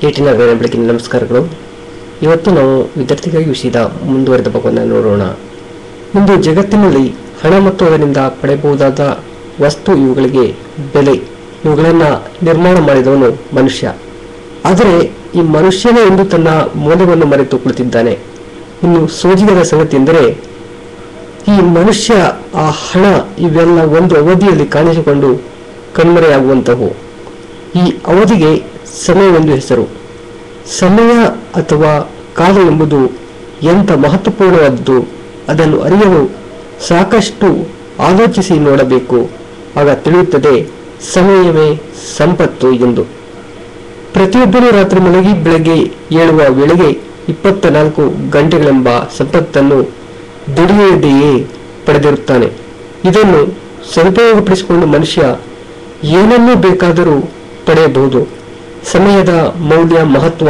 ಏಟಿನ ಬೆಳಗಿನ ನಮಸ್ಕಾರಗಳು. ಇವತ್ತು ನಾವು ವಿದ್ಯಾರ್ಥಿಗಾಗಿ ವಿಷಯದ ಮುಂದುವರೆದ ಭಾಗವನ್ನು ನೋಡೋಣ. ಇಂದು ಜಗತ್ತಿನಲ್ಲಿ ಹಣ ಮತ್ತು ಅದರಿಂದ ಪಡೆಯಬಹುದಾದ ವಸ್ತು ಇವುಗಳಿಗೆ ಬೆಲೆ, ಇವುಗಳನ್ನು ನಿರ್ಮಾಣ ಮಾಡಿದವನು ಮನುಷ್ಯ. ಆದರೆ ಈ ಮನುಷ್ಯನೇ ಇಂದು ತನ್ನ ಮೌಲ್ಯವನ್ನು ಮರೆತು ಕುಳಿತಿದ್ದಾನೆ. ಇನ್ನು ಸೋಜಿಗದ ಸಂಗತಿ ಎಂದರೆ ಈ ಮನುಷ್ಯ, ಆ ಹಣ, ಇವೆಲ್ಲ ಒಂದು ಅವಧಿಯಲ್ಲಿ ಕಾಣಿಸಿಕೊಂಡು ಕಣ್ಮರೆಯಾಗುವಂತವು. ಈ ಅವಧಿಗೆ ಸಮಯವೆಂದು ಹೆಸರು. ಸಮಯ ಅಥವಾ ಕಾಲ ಎಂಬುದು ಎಂಥ ಮಹತ್ವಪೂರ್ಣವಾದದ್ದು, ಅದನ್ನು ಅರಿಯಲು ಸಾಕಷ್ಟು ಆಲೋಚಿಸಿ ನೋಡಬೇಕು. ಆಗ ತಿಳಿಯುತ್ತದೆ ಸಮಯವೇ ಸಂಪತ್ತು ಎಂದು. ಪ್ರತಿಯೊಬ್ಬರೂ ರಾತ್ರಿ ಮಲಗಿ ಬೆಳಗ್ಗೆ ಏಳುವ ವೇಳೆಗೆ 24 ಗಂಟೆಗಳೆಂಬ ಸಂಪತ್ತನ್ನು ದುಡಿಯದೆಯೇ ಪಡೆದಿರುತ್ತಾನೆ. ಇದನ್ನು ಸದುಪಯೋಗಪಡಿಸಿಕೊಂಡು ಮನುಷ್ಯ ಏನನ್ನೂ ಬೇಕಾದರೂ ಪಡೆಯಬಹುದು. ಸಮಯದ ಮೌಲ್ಯ, ಮಹತ್ವ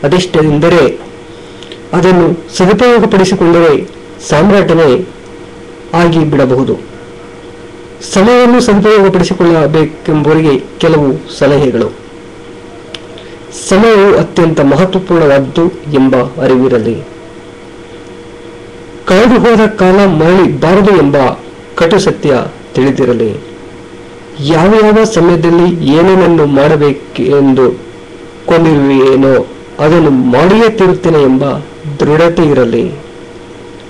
ಅದೆಷ್ಟೆಂದರೆ ಅದನ್ನು ಸದುಪಯೋಗಪಡಿಸಿಕೊಂಡರೆ ಸಾಮ್ರಾಟನೇ ಆಗಿ ಬಿಡಬಹುದು. ಸಮಯವನ್ನು ಸದುಪಯೋಗಪಡಿಸಿಕೊಳ್ಳಬೇಕೆಂಬುವರಿಗೆ ಕೆಲವು ಸಲಹೆಗಳು. ಸಮಯವು ಅತ್ಯಂತ ಮಹತ್ವಪೂರ್ಣವಾದ್ದು ಎಂಬ ಅರಿವಿರಲಿ. ಕಳೆದು ಹೋದ ಕಾಲ ಮರಳಿ ಬಾರದು ಎಂಬ ಕಟು ಸತ್ಯ ತಿಳಿದಿರಲಿ. ಯಾವ ಯಾವ ಸಮಯದಲ್ಲಿ ಏನೇನನ್ನು ಮಾಡಬೇಕೆಂದು ಕೊಂಡಿರುವೇನೋ ಅದನ್ನು ಮಾಡಿಯೇ ತಿರುತ್ತೇನೆ ಎಂಬ ದೃಢತೆ ಇರಲಿ.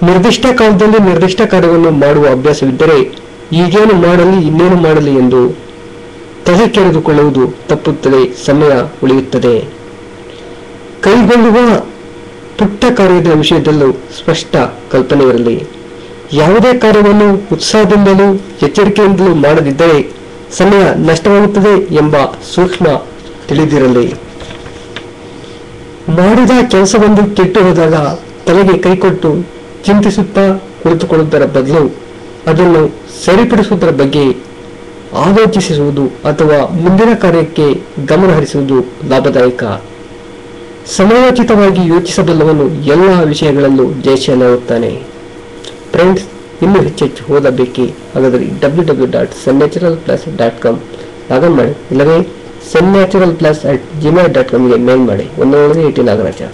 ನಿರ್ದಿಷ್ಟ ಕಾಲದಲ್ಲಿ ನಿರ್ದಿಷ್ಟ ಕಾರ್ಯವನ್ನು ಮಾಡುವ ಅಭ್ಯಾಸವಿದ್ದರೆ ಈಗೇನು ಮಾಡಲಿ ಇನ್ನೇನು ಮಾಡಲಿ ಎಂದು ತಲೆ ಕೆರೆದುಕೊಳ್ಳುವುದು ತಪ್ಪುತ್ತದೆ, ಸಮಯ ಉಳಿಯುತ್ತದೆ. ಕೈಗೊಳ್ಳುವ ಪುಟ್ಟ ಕಾರ್ಯದ ವಿಷಯದಲ್ಲೂ ಸ್ಪಷ್ಟ ಕಲ್ಪನೆ ಇರಲಿ. ಯಾವುದೇ ಕಾರ್ಯವನ್ನು ಉತ್ಸಾಹದಿಂದಲೂ ಎಚ್ಚರಿಕೆಯಿಂದಲೂ ಮಾಡದಿದ್ದರೆ ಸಮಯ ನಷ್ಟವಾಗುತ್ತದೆ ಎಂಬ ಸೂಕ್ಷ್ಮ ತಿಳಿದಿರಲಿ. ಮಾಡಿದ ಕೆಲಸವೊಂದು ಕೆಟ್ಟು ಹೋದಾಗ ತಲೆಗೆ ಕೈಕೊಟ್ಟು ಚಿಂತಿಸುತ್ತಾ ಕುಳಿತುಕೊಳ್ಳುವುದರ ಬದಲು ಅದನ್ನು ಸರಿಪಡಿಸುವುದರ ಬಗ್ಗೆ ಆಲೋಚಿಸುವುದು ಅಥವಾ ಮುಂದಿನ ಕಾರ್ಯಕ್ಕೆ ಗಮನ ಹರಿಸುವುದು ಲಾಭದಾಯಕ. ಸಮಯೋಚಿತವಾಗಿ ಯೋಚಿಸಬಲ್ಲವನು ಎಲ್ಲ ವಿಷಯಗಳಲ್ಲೂ ಜಯಶಾಲಿಯಾಗುತ್ತಾನೆ. ಫ್ರೆಂಡ್ಸ್, ಇನ್ನೂ ಹೆಚ್ಚೆಚ್ಚು ಓದಬೇಕೇ? ಹಾಗಾದರೆ www.sunnaturalplus.com ಲಾಗನ್ ಮಾಡಿ, ಇಲ್ಲವೇ sunnaturalplus@gmail.com ಗೆ ಮೇಲ್ ಮಾಡಿ. 1 8 ನಾಗರಾಜ.